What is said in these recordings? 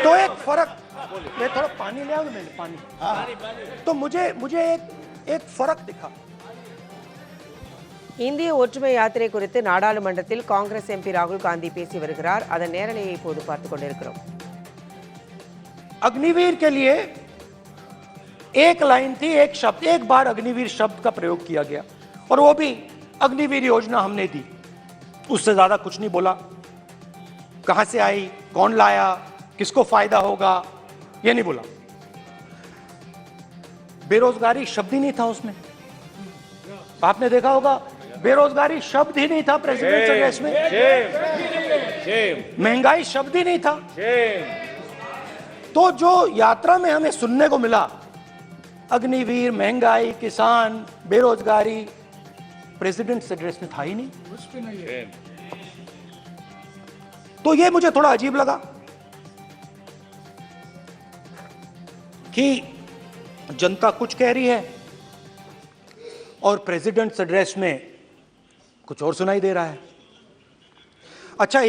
तो एक फर्क, मैं थोड़ा पानी ले आऊं, मैंने पानी, तो मुझे एक फर्क दिखा। இந்திய ஒற்றுமை யாத்திரை குறித்து நாடாளுமன்றத்தில் காங்கிரஸ் எம்பி ராகுல் காந்தி பேசி வருகிறார். அதன் நேரலையை இப்போது பார்த்துக் கொண்டிருக்கிறோம். अग्निवीर के लिए एक लाइन थी, एक शब्द, एक बार अग्निवीर शब्द का प्रयोग किया गया और वो भी अग्निवीर योजना हमने दी, उससे ज्यादा कुछ नहीं बोला। कहां से आई, कौन लाया, किसको फायदा होगा, ये नहीं बोला। बेरोजगारी शब्द ही नहीं था उसमें। आपने देखा होगा बेरोजगारी शब्द ही नहीं था प्रेसिडेंट एड्रेस में। महंगाई शब्द ही नहीं था। तो जो यात्रा में हमें सुनने को मिला, अग्निवीर, महंगाई, किसान, बेरोजगारी, प्रेसिडेंट एड्रेस में था ही नहीं। तो ये मुझे थोड़ा अजीब लगा कि जनता कुछ कह रही है और प्रेसिडेंट एड्रेस में कुछ और सुनाई दे रहा है। अच्छा,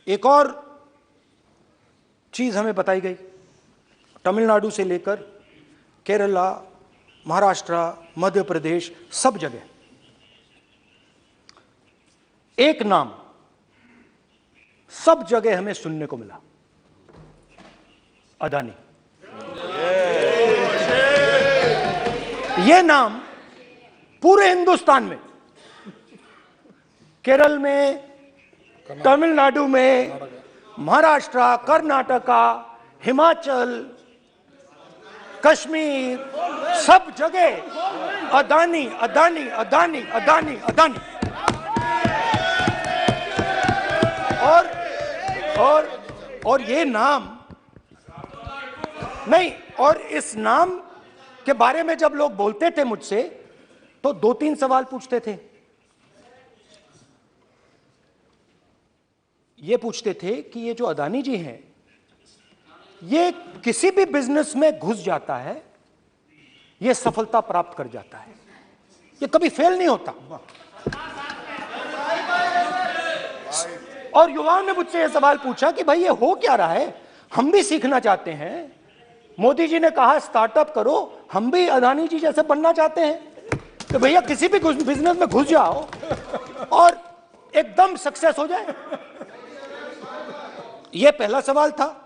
एक और चीज हमें बताई गई। तमिलनाडु से लेकर केरला, महाराष्ट्र, मध्य प्रदेश, सब जगह एक नाम सब जगह हमें सुनने को मिला, अदानी। यह नाम पूरे हिंदुस्तान में, केरल में, तमिलनाडु में, महाराष्ट्र, कर्नाटका, हिमाचल, कश्मीर, सब जगह अदानी अदानी अदानी अदानी अदानी। और ये नाम नहीं, और इस नाम के बारे में जब लोग बोलते थे मुझसे तो 2-3 सवाल पूछते थे। ये पूछते थे कि ये जो अदानी जी हैं, ये किसी भी बिजनेस में घुस जाता है, ये सफलता प्राप्त कर जाता है, ये कभी फेल नहीं होता। और युवाओं ने मुझसे यह सवाल पूछा कि भाई ये हो क्या रहा है, हम भी सीखना चाहते हैं। मोदी जी ने कहा स्टार्टअप करो, हम भी अदानी जी जैसे बनना चाहते हैं कि भैया किसी भी बिजनेस में घुस जाओ और एकदम सक्सेस हो जाए। यह पहला सवाल था।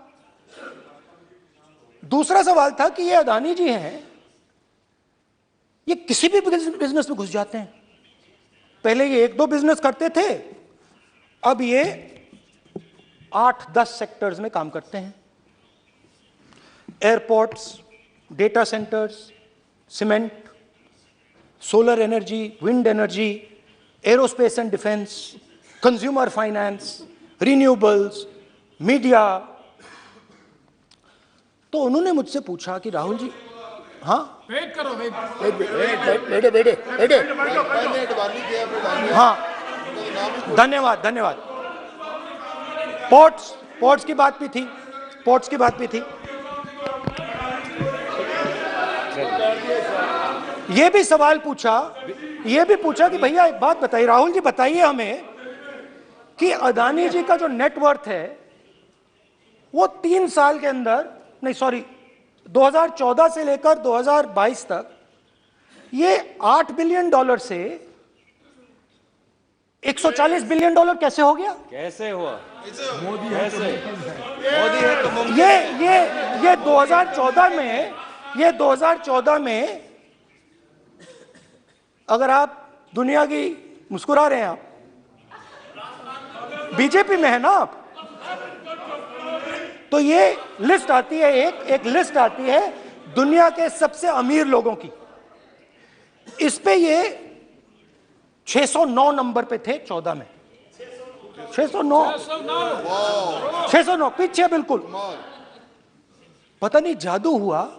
दूसरा सवाल था कि ये अदानी जी हैं, ये किसी भी बिजनेस में घुस जाते हैं। पहले ये 1-2 बिजनेस करते थे, अब ये 8-10 सेक्टर्स में काम करते हैं। Airports, data centres, cement, solar energy, wind energy, aerospace and defence, consumer finance, renewables, media. तो उन्होंने मुझसे पूछा कि राहुल जी, हाँ वेट करो, बेटे, हाँ धन्यवाद। पोर्ट्स की बात भी थी। ये भी सवाल पूछा, ये भी पूछा कि भैया एक बात बताइए, राहुल जी बताइए हमें कि अदानी जी का जो नेटवर्थ है वो 3 साल के अंदर, नहीं सॉरी 2014 से लेकर 2022 तक ये $8 बिलियन से $140 बिलियन कैसे हो गया? कैसे हुआ? मोदी मोदी है तो मुमकिन। ये 2014 में अगर आप दुनिया की, मुस्कुरा रहे हैं आप, बीजेपी में है ना आप, तो ये लिस्ट आती है, एक लिस्ट आती है दुनिया के सबसे अमीर लोगों की। इस पे ये 609 नंबर पे थे 14 में। 609 पीछे बिल्कुल। पता नहीं जादू हुआ,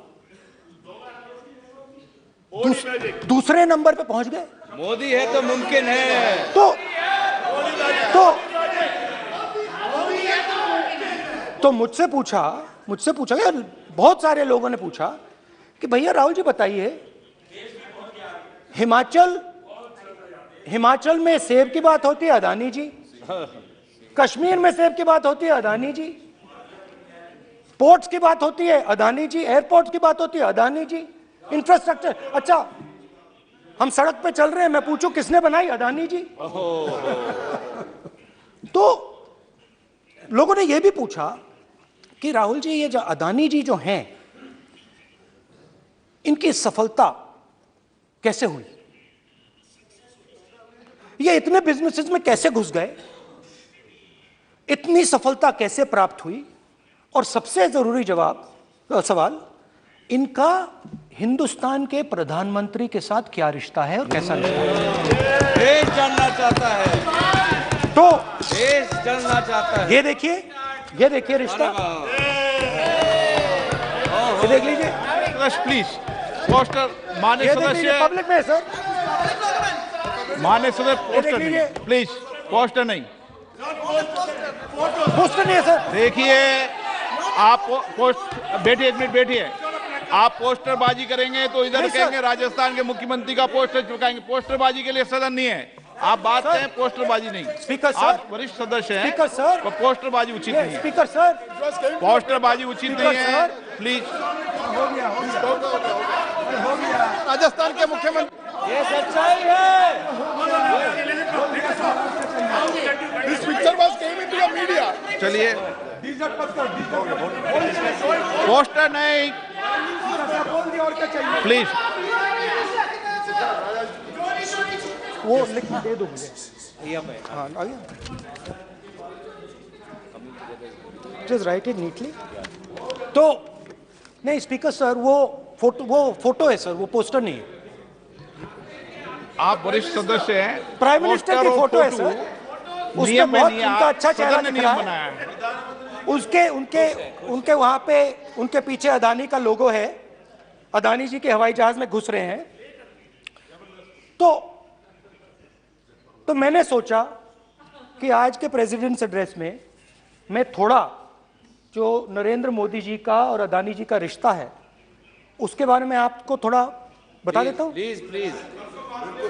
दूसरे नंबर पे पहुंच गए। मोदी है तो मुमकिन है। तो मुझसे पूछा यार, बहुत सारे लोगों ने पूछा कि भैया राहुल जी बताइए, हिमाचल में सेब की बात होती है, अदानी जी, कश्मीर में सेब की बात होती है, अदानी जी। पोर्ट्स की बात होती है, अदानी जी। एयरपोर्ट की बात होती है, अदानी जी। इंफ्रास्ट्रक्चर, अच्छा हम सड़क पे चल रहे हैं, मैं पूछूं किसने बनाई, अदानी जी। तो लोगों ने यह भी पूछा कि राहुल जी, ये जो अदानी जी जो हैं, इनकी सफलता कैसे हुई, ये इतने बिजनेसेस में कैसे घुस गए, इतनी सफलता कैसे प्राप्त हुई, और सबसे जरूरी सवाल, इनका हिंदुस्तान के प्रधानमंत्री के साथ क्या रिश्ता है और कैसा रिश्ता है, देश जानना चाहता है, तो देश जानना चाहता है। ये देखिए रिश्ता, ये देख लीजिए, प्लीज पोस्टर माननीय सदस्य, पब्लिक में सर, माननीय सदस्य देख पोस्टर लीजिए। नहीं, प्लीज पोस्टर नहीं। पोस्टर नहीं है सर। देखिए आप पोस्ट बैठिए, एक मिनट बैठिए। आप पोस्टरबाजी करेंगे तो इधर नहीं, सर। कहेंगे राजस्थान के मुख्यमंत्री का पोस्टर चिपकाएंगे। पोस्टरबाजी के लिए सदन नहीं है, आप बात सर। करें, पोस्टरबाजी नहीं। Speaker sir. आप वरिष्ठ सदस्य हैं, स्पीकर सर। तो पोस्टरबाजी उचित नहीं है। स्पीकर सर, पोस्टरबाजी उचित स्पीकर नहीं है, सर। प्लीज। राजस्थान के मुख्यमंत्री, ये सच्चाई है। This picture was came into the media. चलिए, पोस्टर नहीं, प्लीज। वो लिख दे दो मुझे। हाँ, आ गया। Just write it neatly. तो नहीं स्पीकर सर, वो फोटो है सर, वो पोस्टर नहीं है। आप वरिष्ठ सदस्य हैं, प्राइम मिनिस्टर की फोटो है सर, उसमें नियम में बहुत नहीं है, उनका अच्छा चेहरा सदन ने दिख रहा नियम है। बनाया है। उनके वहां पे उनके पीछे अदानी का लोगो है, अदानी जी के हवाई जहाज में घुस रहे हैं। तो मैंने सोचा कि आज के प्रेसिडेंट्स एड्रेस में मैं थोड़ा जो नरेंद्र मोदी जी का और अदानी जी का रिश्ता है उसके बारे में आपको थोड़ा बता देता हूं। प्लीज प्लीज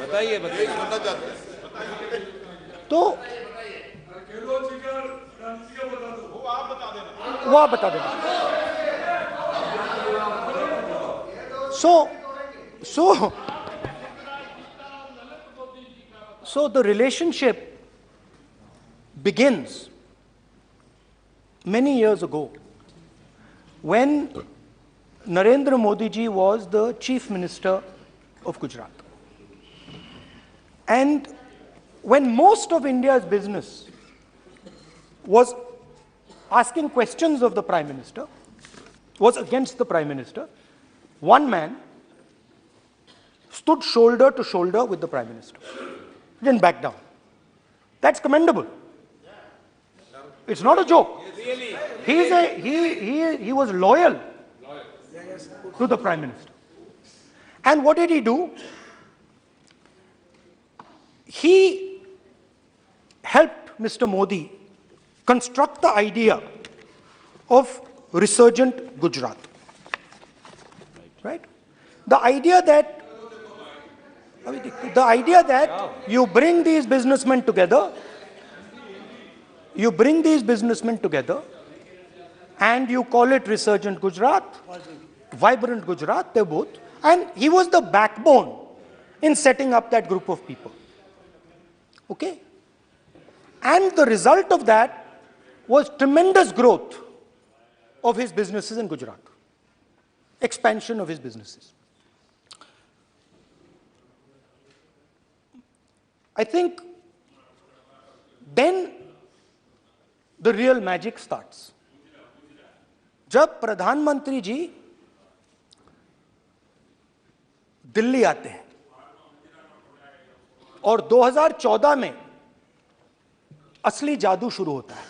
बताइए बताइए। तो वो आप बता देना। So the relationship begins many years ago when Narendra Modi ji was the Chief Minister of Gujarat. And when most of India's business was asking questions of the Prime Minister, was against the Prime Minister, one man stood shoulder to shoulder with the Prime Minister. He didn't back down. That's commendable. It's not a joke. He was loyal to the Prime Minister. And what did he do? He helped Mr. Modi construct the idea of resurgent Gujarat. Right? The idea that you bring these businessmen together, and you call it resurgent Gujarat, vibrant Gujarat, they're both. And he was the backbone in setting up that group of people. Okay? And the result of that was tremendous growth of his businesses in Gujarat. Expansion of his businesses. I think then the real magic starts. जब प्रधानमंत्री जी दिल्ली आते हैं और 2014 में असली जादू शुरू होता है।